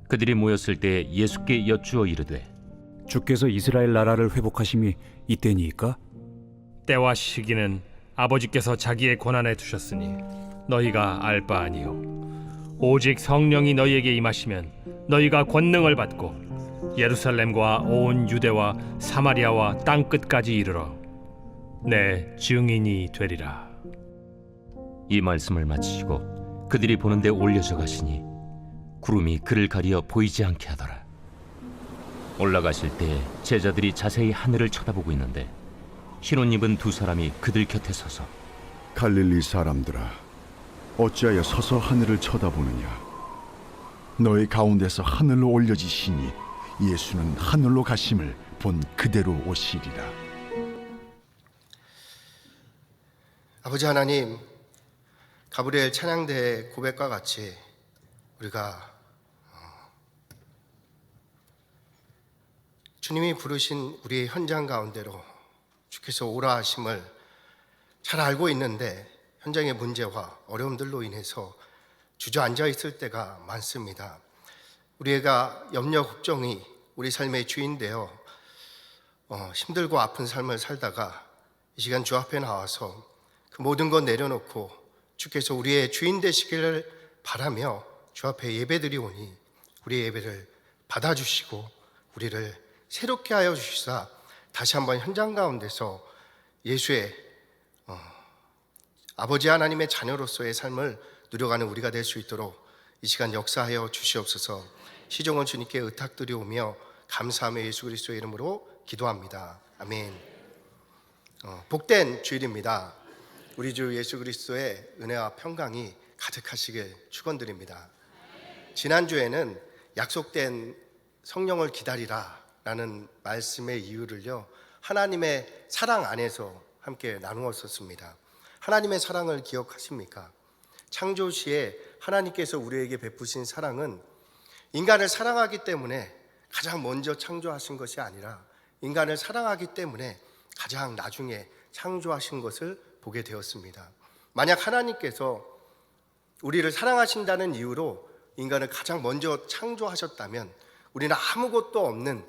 그들이 모였을 때 예수께 여쭈어 이르되 주께서 이스라엘 나라를 회복하심이 이때니이까? 때와 시기는 아버지께서 자기의 권한에 두셨으니 너희가 알 바 아니요 오직 성령이 너희에게 임하시면 너희가 권능을 받고 예루살렘과 온 유대와 사마리아와 땅 끝까지 이르러 내 증인이 되리라. 이 말씀을 마치시고 그들이 보는데 올려져 가시니 구름이 그를 가리어 보이지 않게 하더라. 올라가실 때 제자들이 자세히 하늘을 쳐다보고 있는데 흰옷 입은 두 사람이 그들 곁에 서서 갈릴리 사람들아, 어찌하여 서서 하늘을 쳐다보느냐? 너희 가운데서 하늘로 올려지시니 예수는 하늘로 가심을 본 그대로 오시리라. 아버지 하나님, 가브리엘 찬양대의 고백과 같이 우리가 주님이 부르신 우리의 현장 가운데로 주께서 오라 하심을 잘 알고 있는데 현장의 문제와 어려움들로 인해서 주저앉아 있을 때가 많습니다. 우리가 염려 걱정이 우리 삶의 주인 되어 힘들고 아픈 삶을 살다가 이 시간 주 앞에 나와서 그 모든 것 내려놓고 주께서 우리의 주인 되시기를 바라며 주 앞에 예배드리오니 우리의 예배를 받아주시고 우리를 새롭게 하여 주시사 다시 한번 현장 가운데서 예수의 아버지 하나님의 자녀로서의 삶을 누려가는 우리가 될 수 있도록 이 시간 역사하여 주시옵소서. 시종원 주님께 의탁드리오며 감사하며 예수 그리스도의 이름으로 기도합니다. 아멘. 복된 주일입니다. 우리 주 예수 그리스도의 은혜와 평강이 가득하시길 축원드립니다. 지난주에는 약속된 성령을 기다리라 라는 말씀의 이유를요, 하나님의 사랑 안에서 함께 나누었었습니다. 하나님의 사랑을 기억하십니까? 창조 시에 하나님께서 우리에게 베푸신 사랑은 인간을 사랑하기 때문에 가장 먼저 창조하신 것이 아니라 인간을 사랑하기 때문에 가장 나중에 창조하신 것을 보게 되었습니다. 만약 하나님께서 우리를 사랑하신다는 이유로 인간을 가장 먼저 창조하셨다면 우리는 아무것도 없는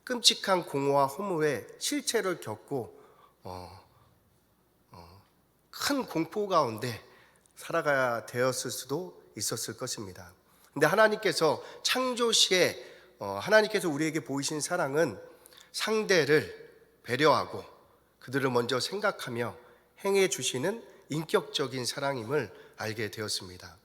끔찍한 공허와 허무의 실체를 겪고 큰 공포 가운데 살아가야 되었을 수도 있었을 것입니다. 근데 하나님께서 창조 시에 하나님께서 우리에게 보이신 사랑은 상대를 배려하고 그들을 먼저 생각하며 행해 주시는 인격적인 사랑임을 알게 되었습니다.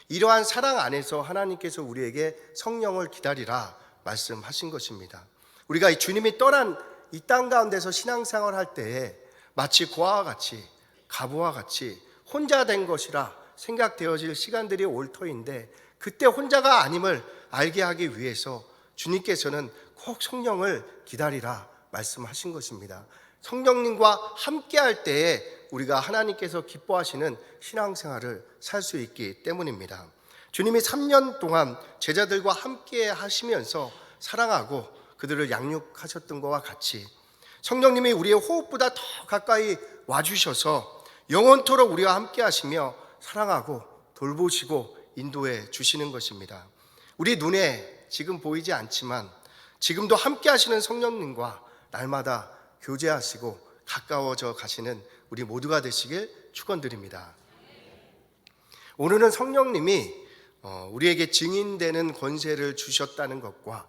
이러한 사랑 안에서 하나님께서 우리에게 성령을 기다리라 말씀하신 것입니다. 우리가 이 주님이 떠난 이 땅 가운데서 신앙생활 할 때에 마치 고아와 같이 가부와 같이 혼자 된 것이라 생각되어질 시간들이 올 터인데 그때 혼자가 아님을 알게 하기 위해서 주님께서는 꼭 성령을 기다리라 말씀하신 것입니다. 성령님과 함께 할 때에 우리가 하나님께서 기뻐하시는 신앙생활을 살 수 있기 때문입니다. 주님이 3년 동안 제자들과 함께 하시면서 사랑하고 그들을 양육하셨던 것과 같이 성령님이 우리의 호흡보다 더 가까이 와주셔서 영원토록 우리와 함께 하시며 사랑하고 돌보시고 인도해 주시는 것입니다. 우리 눈에 지금 보이지 않지만 지금도 함께 하시는 성령님과 날마다 교제하시고 가까워져 가시는 우리 모두가 되시길 축원드립니다. 오늘은 성령님이 우리에게 증인되는 권세를 주셨다는 것과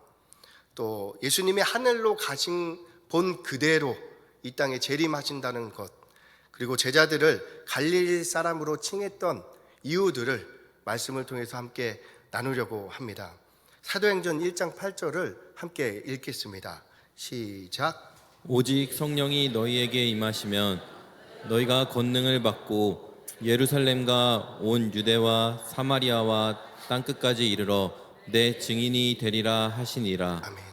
또 예수님이 하늘로 가신 본 그대로 이 땅에 재림하신다는 것, 그리고 제자들을 갈릴리 사람으로 칭했던 이유들을 말씀을 통해서 함께 나누려고 합니다. 사도행전 1장 8절을 함께 읽겠습니다. 시작. 오직 성령이 너희에게 임하시면 너희가 권능을 받고 예루살렘과 온 유대와 사마리아와 땅끝까지 이르러 내 증인이 되리라 하시니라. 아멘.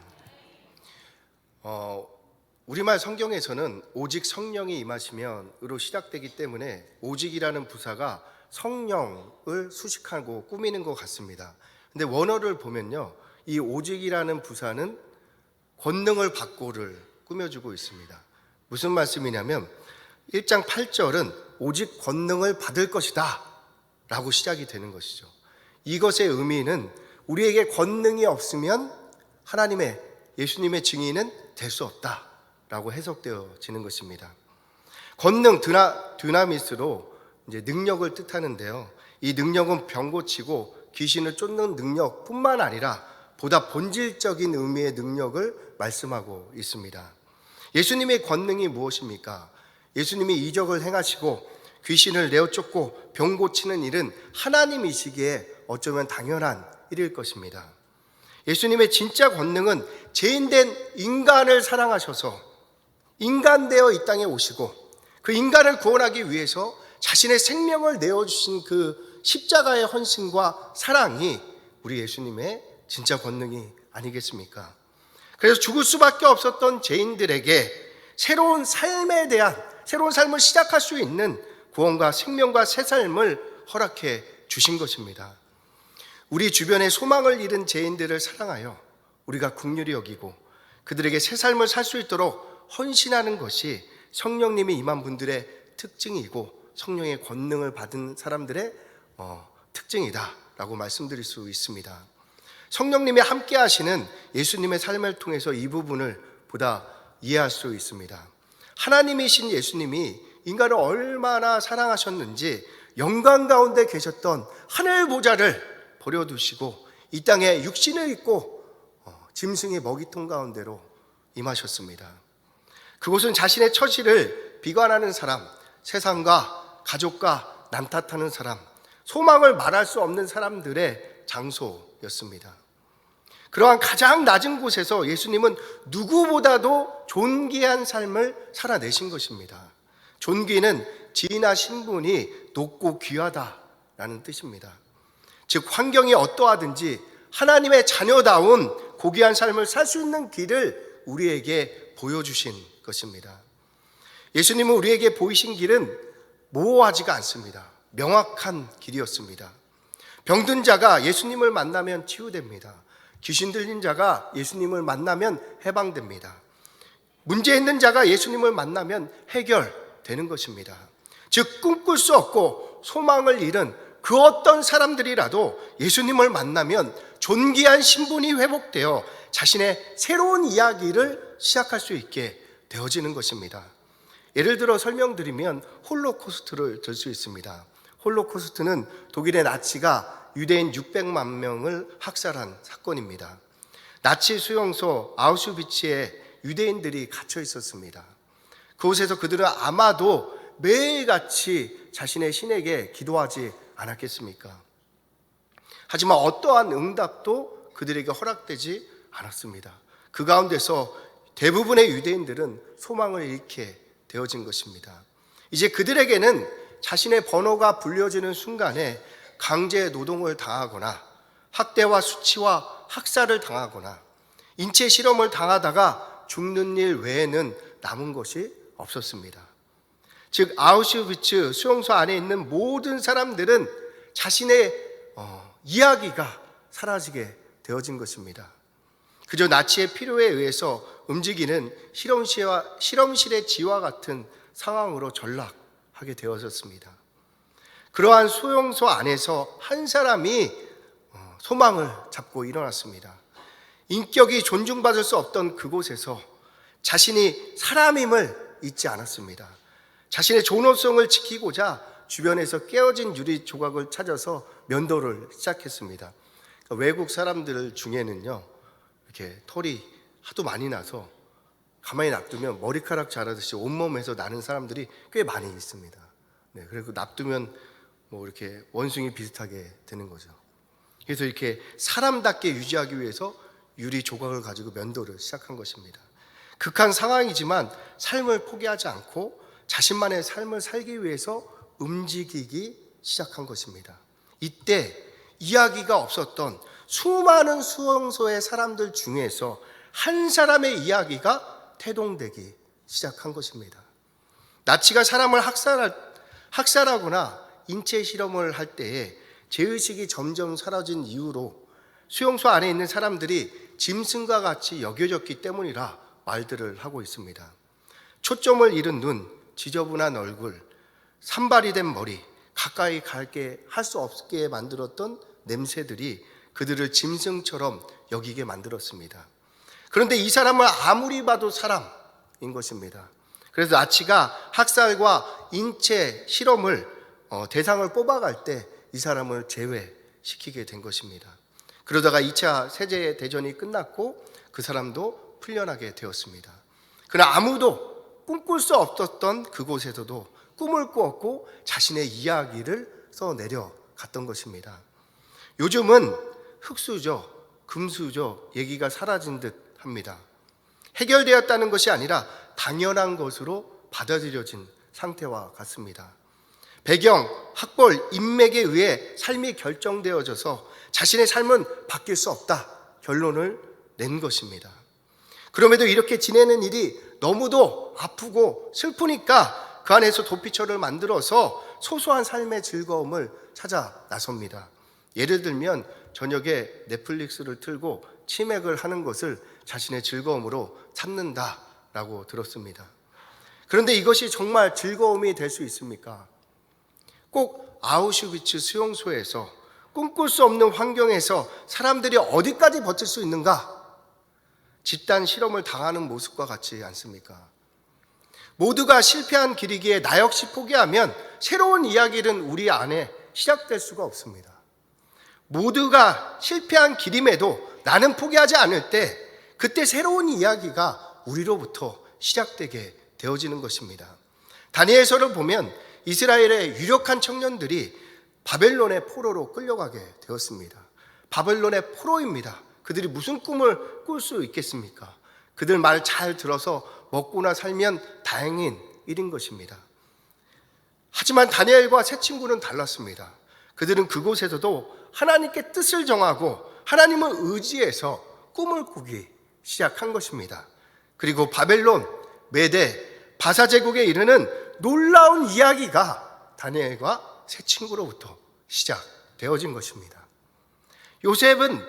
우리말 성경에서는 오직 성령이 임하시면으로 시작되기 때문에 오직이라는 부사가 성령을 수식하고 꾸미는 것 같습니다. 근데 원어를 보면요, 이 오직이라는 부사는 권능을 받고를 꾸며주고 있습니다. 무슨 말씀이냐면 1장 8절은 오직 권능을 받을 것이다 라고 시작이 되는 것이죠. 이것의 의미는 우리에게 권능이 없으면 하나님의 예수님의 증인은 될 수 없다라고 해석되어지는 것입니다. 권능 드나미스로 이제 능력을 뜻하는데요. 이 능력은 병 고치고 귀신을 쫓는 능력뿐만 아니라 보다 본질적인 의미의 능력을 말씀하고 있습니다. 예수님의 권능이 무엇입니까? 예수님이 이적을 행하시고 귀신을 내어 쫓고 병 고치는 일은 하나님이시기에 어쩌면 당연한 일일 것입니다. 예수님의 진짜 권능은 죄인된 인간을 사랑하셔서 인간 되어 이 땅에 오시고 그 인간을 구원하기 위해서 자신의 생명을 내어주신 그 십자가의 헌신과 사랑이 우리 예수님의 진짜 권능이 아니겠습니까? 그래서 죽을 수밖에 없었던 죄인들에게 새로운 삶을 시작할 수 있는 구원과 생명과 새 삶을 허락해 주신 것입니다. 우리 주변에 소망을 잃은 죄인들을 사랑하여 우리가 긍휼히 여기고 그들에게 새 삶을 살 수 있도록 헌신하는 것이 성령님이 임한 분들의 특징이고 성령의 권능을 받은 사람들의 특징이다라고 말씀드릴 수 있습니다. 성령님이 함께 하시는 예수님의 삶을 통해서 이 부분을 보다 이해할 수 있습니다. 하나님이신 예수님이 인간을 얼마나 사랑하셨는지 영광 가운데 계셨던 하늘 보좌를 버려두시고 이 땅에 육신을 입고 짐승의 먹이통 가운데로 임하셨습니다. 그곳은 자신의 처지를 비관하는 사람, 세상과 가족과 남탓하는 사람, 소망을 말할 수 없는 사람들의 장소였습니다. 그러한 가장 낮은 곳에서 예수님은 누구보다도 존귀한 삶을 살아내신 것입니다. 존귀는 지위나 신분이 높고 귀하다라는 뜻입니다. 즉 환경이 어떠하든지 하나님의 자녀다운 고귀한 삶을 살 수 있는 길을 우리에게 보여주신 것입니다. 예수님은 우리에게 보이신 길은 모호하지가 않습니다. 명확한 길이었습니다. 병든 자가 예수님을 만나면 치유됩니다. 귀신 들린 자가 예수님을 만나면 해방됩니다. 문제 있는 자가 예수님을 만나면 해결되는 것입니다. 즉 꿈꿀 수 없고 소망을 잃은 그 어떤 사람들이라도 예수님을 만나면 존귀한 신분이 회복되어 자신의 새로운 이야기를 시작할 수 있게 되어지는 것입니다. 예를 들어 설명드리면 홀로코스트를 들 수 있습니다. 홀로코스트는 독일의 나치가 유대인 600만 명을 학살한 사건입니다. 나치 수용소 아우슈비츠에 유대인들이 갇혀 있었습니다. 그곳에서 그들은 아마도 매일같이 자신의 신에게 기도하지 않았겠습니까? 하지만 어떠한 응답도 그들에게 허락되지 않았습니다. 그 가운데서 대부분의 유대인들은 소망을 잃게 되어진 것입니다. 이제 그들에게는 자신의 번호가 불려지는 순간에 강제 노동을 당하거나 학대와 수치와 학살을 당하거나 인체 실험을 당하다가 죽는 일 외에는 남은 것이 없었습니다. 즉 아우슈비츠 수용소 안에 있는 모든 사람들은 자신의 이야기가 사라지게 되어진 것입니다. 그저 나치의 필요에 의해서 움직이는 실험실의 지와 같은 상황으로 전락하게 되어졌습니다. 그러한 수용소 안에서 한 사람이 소망을 잡고 일어났습니다. 인격이 존중받을 수 없던 그곳에서 자신이 사람임을 잊지 않았습니다. 자신의 존엄성을 지키고자 주변에서 깨어진 유리 조각을 찾아서 면도를 시작했습니다. 외국 사람들 중에는요, 이렇게 털이 하도 많이 나서 가만히 놔두면 머리카락 자라듯이 온몸에서 나는 사람들이 꽤 많이 있습니다. 네, 그리고 놔두면 이렇게 원숭이 비슷하게 되는 거죠. 그래서 이렇게 사람답게 유지하기 위해서 유리 조각을 가지고 면도를 시작한 것입니다. 극한 상황이지만 삶을 포기하지 않고 자신만의 삶을 살기 위해서 움직이기 시작한 것입니다. 이때 이야기가 없었던 수많은 수용소의 사람들 중에서 한 사람의 이야기가 태동되기 시작한 것입니다. 나치가 사람을 학살하거나 인체 실험을 할 때에 죄의식이 점점 사라진 이유로 수용소 안에 있는 사람들이 짐승과 같이 여겨졌기 때문이라 말들을 하고 있습니다. 초점을 잃은 눈, 지저분한 얼굴, 산발이 된 머리, 가까이 갈게 할 수 없게 만들었던 냄새들이 그들을 짐승처럼 여기게 만들었습니다. 그런데 이 사람을 아무리 봐도 사람인 것입니다. 그래서 나치가 학살과 인체 실험을 대상을 뽑아갈 때 이 사람을 제외시키게 된 것입니다. 그러다가 2차 세계대전이 끝났고 그 사람도 풀려나게 되었습니다. 그러나 아무도 꿈꿀 수 없었던 그곳에서도 꿈을 꾸었고 자신의 이야기를 써내려갔던 것입니다. 요즘은 흑수저, 금수저 얘기가 사라진 듯 합니다. 해결되었다는 것이 아니라 당연한 것으로 받아들여진 상태와 같습니다. 배경, 학벌, 인맥에 의해 삶이 결정되어져서 자신의 삶은 바뀔 수 없다 결론을 낸 것입니다. 그럼에도 이렇게 지내는 일이 너무도 아프고 슬프니까 그 안에서 도피처를 만들어서 소소한 삶의 즐거움을 찾아 나섭니다. 예를 들면 저녁에 넷플릭스를 틀고 치맥을 하는 것을 자신의 즐거움으로 삼는다라고 들었습니다. 그런데 이것이 정말 즐거움이 될 수 있습니까? 꼭 아우슈비츠 수용소에서 꿈꿀 수 없는 환경에서 사람들이 어디까지 버틸 수 있는가? 집단 실험을 당하는 모습과 같지 않습니까? 모두가 실패한 길이기에 나 역시 포기하면 새로운 이야기는 우리 안에 시작될 수가 없습니다. 모두가 실패한 길임에도 나는 포기하지 않을 때 그때 새로운 이야기가 우리로부터 시작되게 되어지는 것입니다. 다니엘서를 보면 이스라엘의 유력한 청년들이 바벨론의 포로로 끌려가게 되었습니다. 바벨론의 포로입니다. 그들이 무슨 꿈을 꿀 수 있겠습니까? 그들 말 잘 들어서 먹고나 살면 다행인 일인 것입니다. 하지만 다니엘과 세 친구는 달랐습니다. 그들은 그곳에서도 하나님께 뜻을 정하고 하나님을 의지해서 꿈을 꾸기 시작한 것입니다. 그리고 바벨론, 메데, 바사 제국에 이르는 놀라운 이야기가 다니엘과 세 친구로부터 시작되어진 것입니다. 요셉은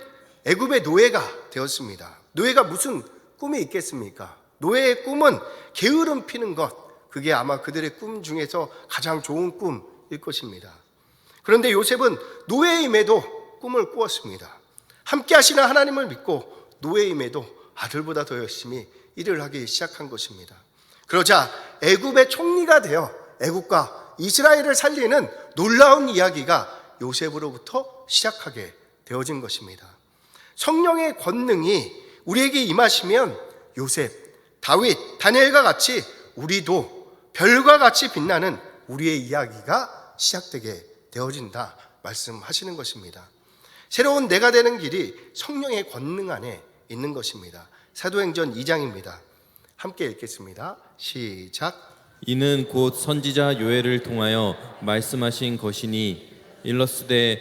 애굽의 노예가 되었습니다. 노예가 무슨 꿈이 있겠습니까? 노예의 꿈은 게으름 피는 것, 그게 아마 그들의 꿈 중에서 가장 좋은 꿈일 것입니다. 그런데 요셉은 노예임에도 꿈을 꾸었습니다. 함께 하시는 하나님을 믿고 노예임에도 아들보다 더 열심히 일을 하기 시작한 것입니다. 그러자 애굽의 총리가 되어 애굽과 이스라엘을 살리는 놀라운 이야기가 요셉으로부터 시작하게 되어진 것입니다. 성령의 권능이 우리에게 임하시면 요셉, 다윗, 다니엘과 같이 우리도 별과 같이 빛나는 우리의 이야기가 시작되게 되어진다 말씀하시는 것입니다. 새로운 내가 되는 길이 성령의 권능 안에 있는 것입니다. 사도행전 2장입니다. 함께 읽겠습니다. 시작. 이는 곧 선지자 요엘을 통하여 말씀하신 것이니 일러스되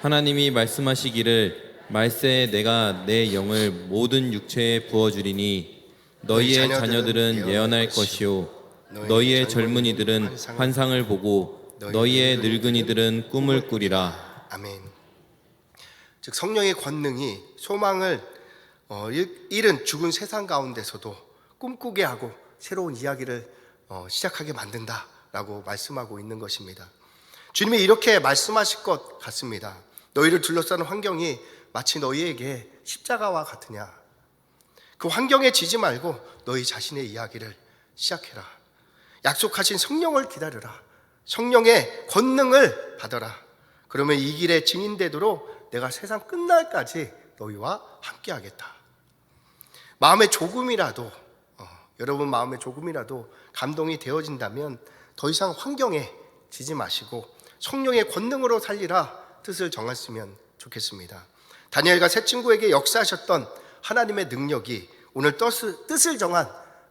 하나님이 말씀하시기를 말세에 내가 내 영을 모든 육체에 부어주리니 너희의 자녀들은 예언할 것이요 너희의 젊은이들은 환상을 보고 너희의 늙은이들은 꿈을 꾸리라. 아멘. 즉 성령의 권능이 소망을 잃은 죽은 세상 가운데서도 꿈꾸게 하고 새로운 이야기를 시작하게 만든다라고 말씀하고 있는 것입니다. 주님이 이렇게 말씀하실 것 같습니다. 너희를 둘러싸는 환경이 마치 너희에게 십자가와 같으냐? 그 환경에 지지 말고 너희 자신의 이야기를 시작해라. 약속하신 성령을 기다려라. 성령의 권능을 받아라. 그러면 이 길에 증인되도록 내가 세상 끝날까지 너희와 함께하겠다. 마음에 조금이라도 여러분 마음에 조금이라도 감동이 되어진다면 더 이상 환경에 지지 마시고 성령의 권능으로 살리라 뜻을 정했으면 좋겠습니다. 다니엘과 세 친구에게 역사하셨던 하나님의 능력이 오늘 뜻을 정한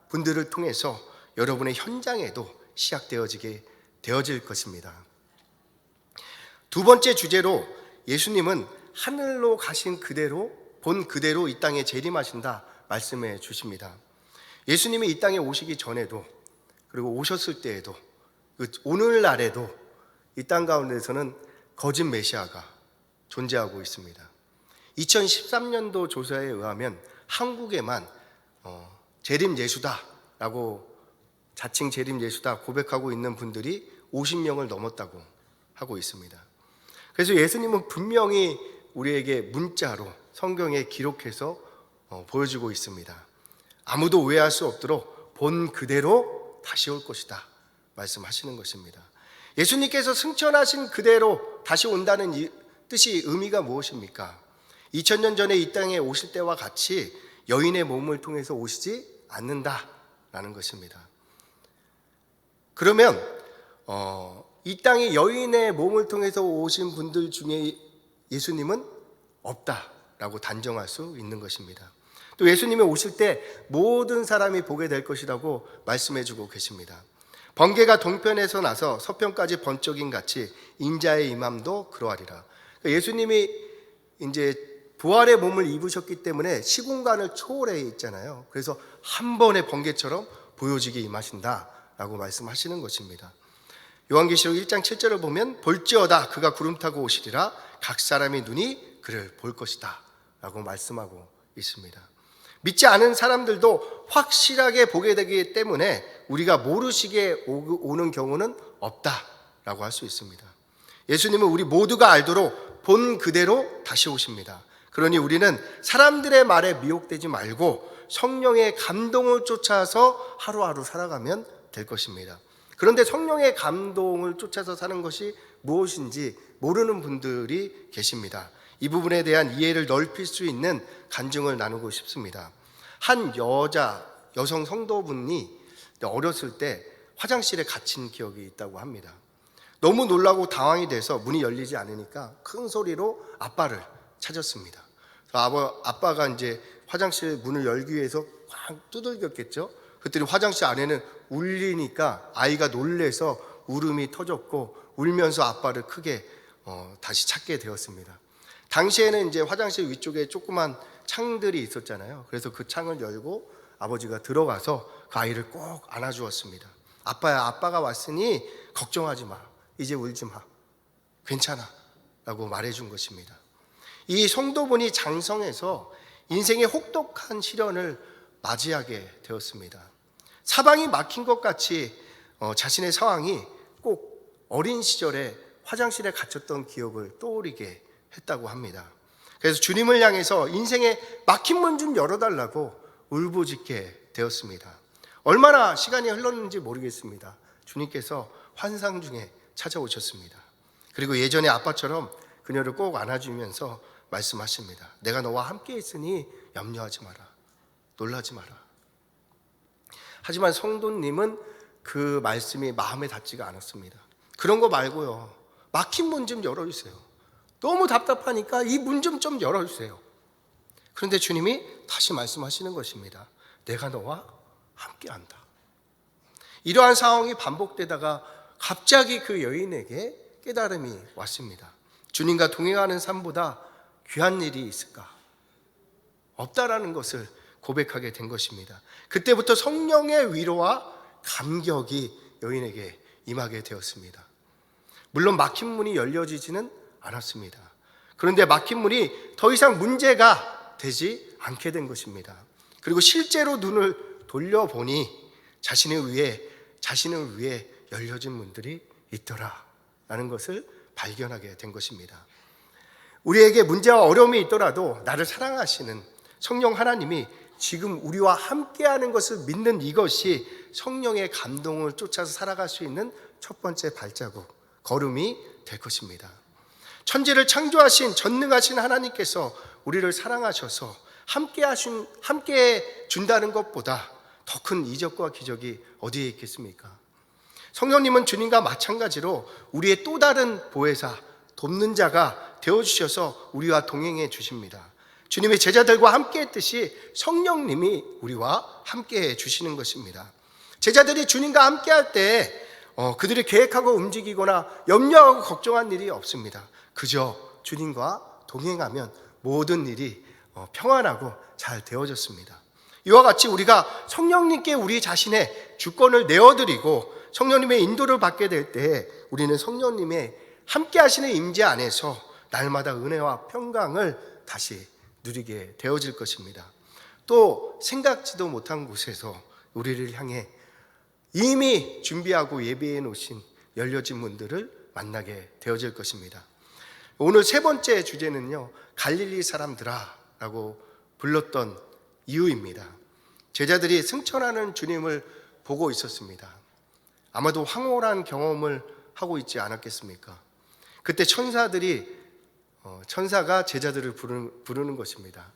분들을 통해서 여러분의 현장에도 되어질 것입니다. 두 번째 주제로 예수님은 하늘로 가신 그대로 본 그대로 이 땅에 재림하신다 말씀해 주십니다. 예수님이 이 땅에 오시기 전에도 그리고 오셨을 때에도 오늘날에도 이 땅 가운데서는 거짓 메시아가 존재하고 있습니다. 2013년도 조사에 의하면 한국에만 재림 예수다라고 자칭 재림 예수다 고백하고 있는 분들이 50명을 넘었다고 하고 있습니다. 그래서 예수님은 분명히 우리에게 문자로 성경에 기록해서 보여주고 있습니다. 아무도 오해할 수 없도록 본 그대로 다시 올 것이다 말씀하시는 것입니다. 예수님께서 승천하신 그대로 다시 온다는 이 뜻이 의미가 무엇입니까? 2000년 전에 이 땅에 오실 때와 같이 여인의 몸을 통해서 오시지 않는다라는 것입니다. 그러면 이 땅에 여인의 몸을 통해서 오신 분들 중에 예수님은 없다라고 단정할 수 있는 것입니다. 또 예수님이 오실 때 모든 사람이 보게 될 것이라고 말씀해 주고 계십니다. 번개가 동편에서 나서 서편까지 번쩍임 같이 인자의 임함도 그러하리라. 예수님이 이제 부활의 몸을 입으셨기 때문에 시공간을 초월해 있잖아요. 그래서 한 번의 번개처럼 보여지게 임하신다라고 말씀하시는 것입니다. 요한계시록 1장 7절을 보면 볼지어다 그가 구름 타고 오시리라 각 사람의 눈이 그를 볼 것이다 라고 말씀하고 있습니다. 믿지 않은 사람들도 확실하게 보게 되기 때문에 우리가 모르시게 오는 경우는 없다라고 할 수 있습니다. 예수님은 우리 모두가 알도록 본 그대로 다시 오십니다. 그러니 우리는 사람들의 말에 미혹되지 말고 성령의 감동을 쫓아서 하루하루 살아가면 될 것입니다. 그런데 성령의 감동을 쫓아서 사는 것이 무엇인지 모르는 분들이 계십니다. 이 부분에 대한 이해를 넓힐 수 있는 간증을 나누고 싶습니다. 한 여성 성도분이 어렸을 때 화장실에 갇힌 기억이 있다고 합니다. 너무 놀라고 당황이 돼서 문이 열리지 않으니까 큰 소리로 아빠를 찾았습니다. 아빠가 이제 화장실 문을 열기 위해서 꽉 두들겼겠죠. 그랬더니 화장실 안에는 울리니까 아이가 놀래서 울음이 터졌고 울면서 아빠를 크게 다시 찾게 되었습니다. 당시에는 이제 화장실 위쪽에 조그만 창들이 있었잖아요. 그래서 그 창을 열고 아버지가 들어가서 그 아이를 꼭 안아주었습니다. 아빠야, 아빠가 왔으니 걱정하지 마. 이제 울지 마. 괜찮아. 라고 말해준 것입니다. 이 성도분이 장성해서 인생의 혹독한 시련을 맞이하게 되었습니다. 사방이 막힌 것 같이 자신의 상황이 꼭 어린 시절에 화장실에 갇혔던 기억을 떠올리게 했다고 합니다. 그래서 주님을 향해서 인생의 막힌 문 좀 열어달라고 울부짖게 되었습니다. 얼마나 시간이 흘렀는지 모르겠습니다. 주님께서 환상 중에 찾아오셨습니다. 그리고 예전에 아빠처럼 그녀를 꼭 안아주면서 말씀하십니다. 내가 너와 함께 있으니 염려하지 마라. 놀라지 마라. 하지만 성도님은 그 말씀이 마음에 닿지가 않았습니다. 그런 거 말고요. 막힌 문 좀 열어주세요. 너무 답답하니까 이 문 좀 열어주세요. 그런데 주님이 다시 말씀하시는 것입니다. 내가 너와 함께한다. 이러한 상황이 반복되다가 갑자기 그 여인에게 깨달음이 왔습니다. 주님과 동행하는 삶보다 귀한 일이 있을까? 없다라는 것을 고백하게 된 것입니다. 그때부터 성령의 위로와 감격이 여인에게 임하게 되었습니다. 물론 막힌 문이 열려지지는 않았습니다. 그런데 막힌 문이 더 이상 문제가 되지 않게 된 것입니다. 그리고 실제로 눈을 돌려보니 자신을 위해 열려진 문들이 있더라라는 것을 발견하게 된 것입니다. 우리에게 문제와 어려움이 있더라도 나를 사랑하시는 성령 하나님이 지금 우리와 함께하는 것을 믿는 이것이 성령의 감동을 쫓아서 살아갈 수 있는 첫 번째 발자국, 걸음이 될 것입니다. 천지를 창조하신 전능하신 하나님께서 우리를 사랑하셔서 함께 준다는 것보다 더 큰 이적과 기적이 어디에 있겠습니까? 성령님은 주님과 마찬가지로 우리의 또 다른 보혜사, 돕는 자가 되어주셔서 우리와 동행해 주십니다. 주님의 제자들과 함께 했듯이 성령님이 우리와 함께 해 주시는 것입니다. 제자들이 주님과 함께 할 때 그들이 계획하고 움직이거나 염려하고 걱정한 일이 없습니다. 그저 주님과 동행하면 모든 일이 평안하고 잘 되어졌습니다. 이와 같이 우리가 성령님께 우리 자신의 주권을 내어드리고 성령님의 인도를 받게 될 때 우리는 성령님의 함께 하시는 임재 안에서 날마다 은혜와 평강을 다시 누리게 되어질 것입니다. 또 생각지도 못한 곳에서 우리를 향해 이미 준비하고 예비해 놓으신 열려진 문들을 만나게 되어질 것입니다. 오늘 세 번째 주제는요, 갈릴리 사람들아 라고 불렀던 이유입니다. 제자들이 승천하는 주님을 보고 있었습니다. 아마도 황홀한 경험을 하고 있지 않았겠습니까? 그때 천사가 제자들을 부르는 것입니다.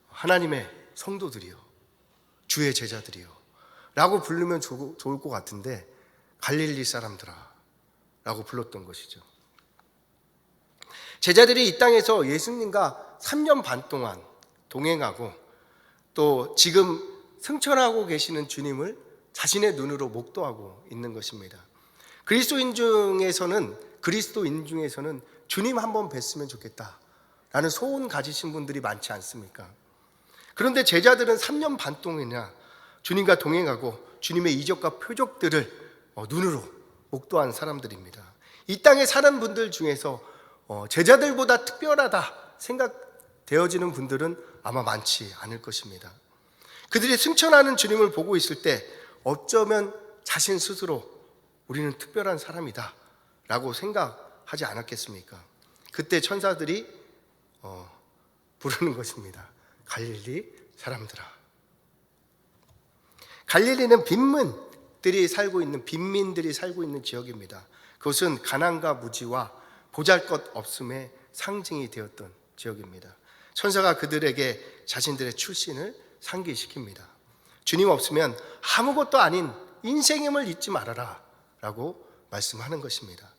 하나님의 성도들이요, 주의 제자들이요 라고 부르면 좋을 것 같은데 갈릴리 사람들아 라고 불렀던 것이죠. 제자들이 이 땅에서 예수님과 3년 반 동안 동행하고 또 지금 승천하고 계시는 주님을 자신의 눈으로 목도하고 있는 것입니다. 그리스도인 중에서는 주님 한번 뵀으면 좋겠다라는 소원 가지신 분들이 많지 않습니까? 그런데 제자들은 3년 반 동안이나 주님과 동행하고 주님의 이적과 표적들을 눈으로 목도한 사람들입니다. 이 땅에 사는 분들 중에서 제자들보다 특별하다 생각되어지는 분들은 아마 많지 않을 것입니다. 그들이 승천하는 주님을 보고 있을 때 어쩌면 자신 스스로 우리는 특별한 사람이다 라고 생각하지 않았겠습니까? 그때 천사들이 부르는 것입니다. 갈릴리 사람들아. 갈릴리는 빈민들이 살고 있는 지역입니다. 그것은 가난과 무지와 보잘것없음의 상징이 되었던 지역입니다. 천사가 그들에게 자신들의 출신을 상기시킵니다. 주님 없으면 아무것도 아닌 인생임을 잊지 말아라 라고 말씀하는 것입니다.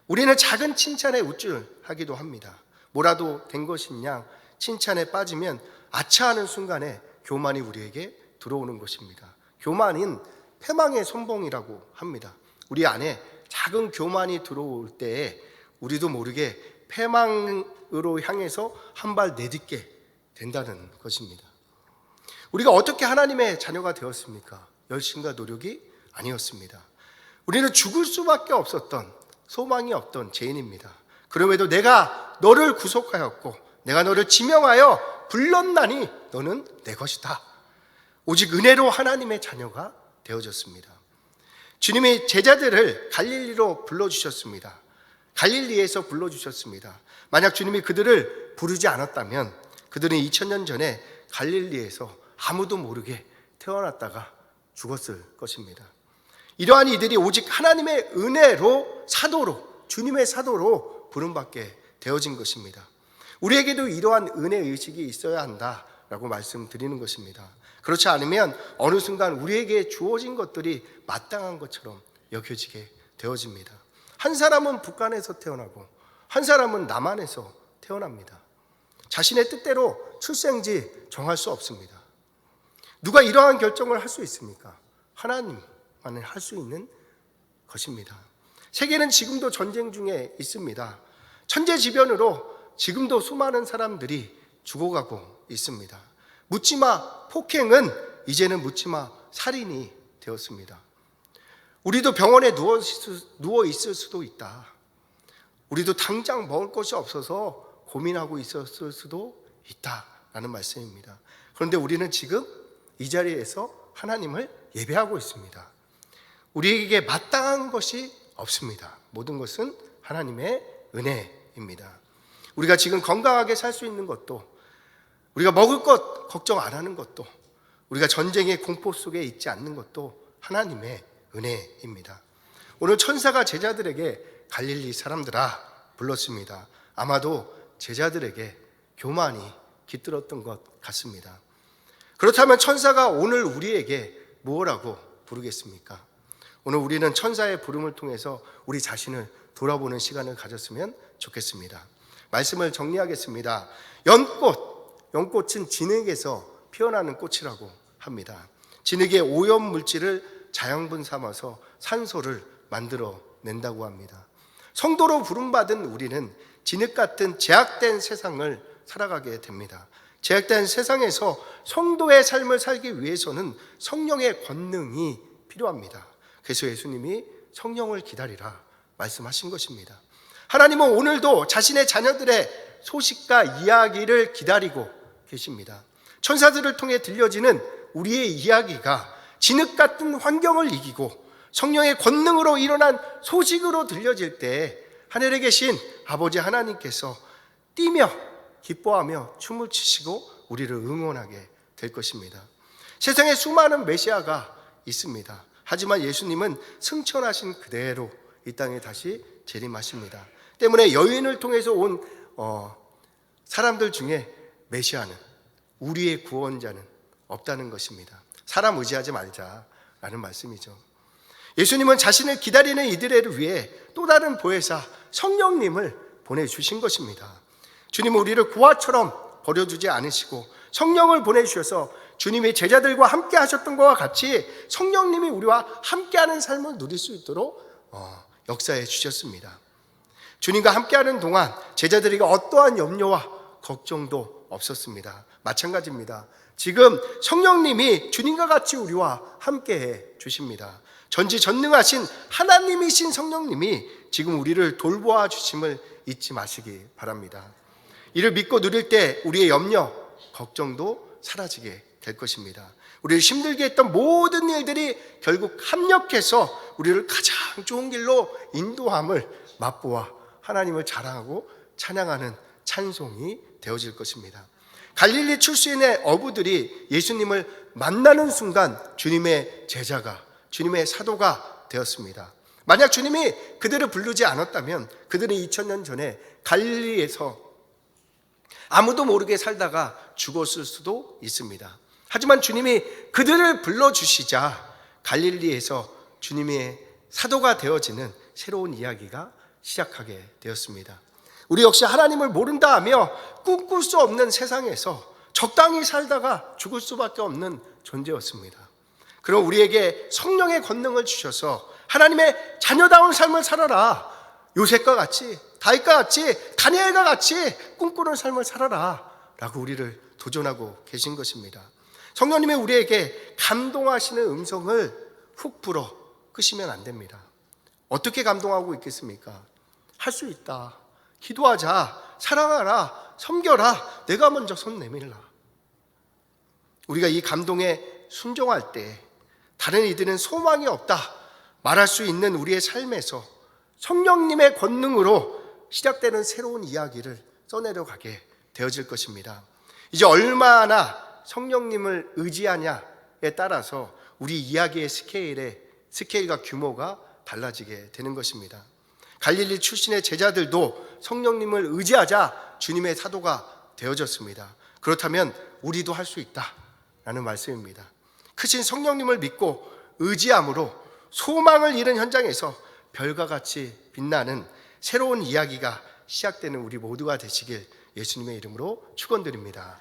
우리는 작은 칭찬에 우쭐하기도 합니다. 뭐라도 된 것인 양 칭찬에 빠지면 아차하는 순간에 교만이 우리에게 들어오는 것입니다. 교만은 패망의 선봉이라고 합니다. 우리 안에 작은 교만이 들어올 때에 우리도 모르게 패망으로 향해서 한 발 내딛게 된다는 것입니다. 우리가 어떻게 하나님의 자녀가 되었습니까? 열심과 노력이 아니었습니다. 우리는 죽을 수밖에 없었던, 소망이 없던 죄인입니다. 그럼에도 내가 너를 구속하였고 내가 너를 지명하여 불렀나니 너는 내 것이다. 오직 은혜로 하나님의 자녀가 되어졌습니다. 주님이 제자들을 갈릴리로 불러주셨습니다. 갈릴리에서 불러주셨습니다. 만약 주님이 그들을 부르지 않았다면 그들은 2000년 전에 갈릴리에서 아무도 모르게 태어났다가 죽었을 것입니다. 이러한 이들이 오직 하나님의 은혜로 사도로, 주님의 사도로 부름받게 되어진 것입니다. 우리에게도 이러한 은혜 의식이 있어야 한다라고 말씀드리는 것입니다. 그렇지 않으면 어느 순간 우리에게 주어진 것들이 마땅한 것처럼 여겨지게 되어집니다. 한 사람은 북한에서 태어나고 한 사람은 남한에서 태어납니다. 자신의 뜻대로 출생지 정할 수 없습니다. 누가 이러한 결정을 할 수 있습니까? 하나님만이 할 수 있는 것입니다. 세계는 지금도 전쟁 중에 있습니다. 천재지변으로 지금도 수많은 사람들이 죽어가고 있습니다. 묻지마 폭행은 이제는 묻지마 살인이 되었습니다. 우리도 병원에 누워 있을 수도 있다. 우리도 당장 먹을 것이 없어서 고민하고 있었을 수도 있다라는 말씀입니다. 그런데 우리는 지금 이 자리에서 하나님을 예배하고 있습니다. 우리에게 마땅한 것이 없습니다. 모든 것은 하나님의 은혜입니다. 우리가 지금 건강하게 살 수 있는 것도, 우리가 먹을 것 걱정 안 하는 것도, 우리가 전쟁의 공포 속에 있지 않는 것도 하나님의 은혜입니다. 오늘 천사가 제자들에게 갈릴리 사람들아 불렀습니다. 아마도 제자들에게 교만이 깃들었던 것 같습니다. 그렇다면 천사가 오늘 우리에게 무엇라고 부르겠습니까? 오늘 우리는 천사의 부름을 통해서 우리 자신을 돌아보는 시간을 가졌으면 좋겠습니다. 말씀을 정리하겠습니다. 연꽃은 진흙에서 피어나는 꽃이라고 합니다. 진흙의 오염 물질을 자양분 삼아서 산소를 만들어 낸다고 합니다. 성도로 부름받은 우리는 진흙 같은 제약된 세상을 살아가게 됩니다. 제약된 세상에서 성도의 삶을 살기 위해서는 성령의 권능이 필요합니다. 그래서 예수님이 성령을 기다리라 말씀하신 것입니다. 하나님은 오늘도 자신의 자녀들의 소식과 이야기를 기다리고 계십니다. 천사들을 통해 들려지는 우리의 이야기가 진흙 같은 환경을 이기고 성령의 권능으로 일어난 소식으로 들려질 때 하늘에 계신 아버지 하나님께서 뛰며 기뻐하며 춤을 추시고 우리를 응원하게 될 것입니다. 세상에 수많은 메시아가 있습니다. 하지만 예수님은 승천하신 그대로 이 땅에 다시 재림하십니다. 때문에 여인을 통해서 온 사람들 중에 메시아는, 우리의 구원자는 없다는 것입니다. 사람 의지하지 말자라는 말씀이죠. 예수님은 자신을 기다리는 이들을 위해 또 다른 보혜사 성령님을 보내주신 것입니다. 주님은 우리를 고아처럼 버려두지 않으시고 성령을 보내주셔서 주님의 제자들과 함께 하셨던 것과 같이 성령님이 우리와 함께하는 삶을 누릴 수 있도록 역사해 주셨습니다. 주님과 함께하는 동안 제자들에게 어떠한 염려와 걱정도 없었습니다. 마찬가지입니다. 지금 성령님이 주님과 같이 우리와 함께해 주십니다. 전지전능하신 하나님이신 성령님이 지금 우리를 돌보아 주심을 잊지 마시기 바랍니다. 이를 믿고 누릴 때 우리의 염려, 걱정도 사라지게 될 것입니다. 우리를 힘들게 했던 모든 일들이 결국 합력해서 우리를 가장 좋은 길로 인도함을 맛보아 하나님을 자랑하고 찬양하는 찬송이 되어질 것입니다. 갈릴리 출신의 어부들이 예수님을 만나는 순간 주님의 제자가, 주님의 사도가 되었습니다. 만약 주님이 그들을 부르지 않았다면 그들은 2000년 전에 갈릴리에서 아무도 모르게 살다가 죽었을 수도 있습니다. 하지만 주님이 그들을 불러주시자 갈릴리에서 주님의 사도가 되어지는 새로운 이야기가 시작하게 되었습니다. 우리 역시 하나님을 모른다 하며 꿈꿀 수 없는 세상에서 적당히 살다가 죽을 수밖에 없는 존재였습니다. 그럼 우리에게 성령의 권능을 주셔서 하나님의 자녀다운 삶을 살아라, 요셉과 같이, 다윗과 같이, 다니엘과 같이 꿈꾸는 삶을 살아라 라고 우리를 도전하고 계신 것입니다. 성령님이 우리에게 감동하시는 음성을 훅 불어 끄시면 안 됩니다. 어떻게 감동하고 있겠습니까? 할 수 있다, 기도하자, 사랑하라, 섬겨라, 내가 먼저 손 내밀라. 우리가 이 감동에 순종할 때 다른 이들은 소망이 없다 말할 수 있는 우리의 삶에서 성령님의 권능으로 시작되는 새로운 이야기를 써내려가게 되어질 것입니다. 이제 얼마나 성령님을 의지하냐에 따라서 우리 이야기의 스케일과 규모가 달라지게 되는 것입니다. 갈릴리 출신의 제자들도 성령님을 의지하자 주님의 사도가 되어졌습니다. 그렇다면 우리도 할 수 있다라는 말씀입니다. 크신 성령님을 믿고 의지함으로 소망을 잃은 현장에서 별과 같이 빛나는 새로운 이야기가 시작되는 우리 모두가 되시길 예수님의 이름으로 축원드립니다.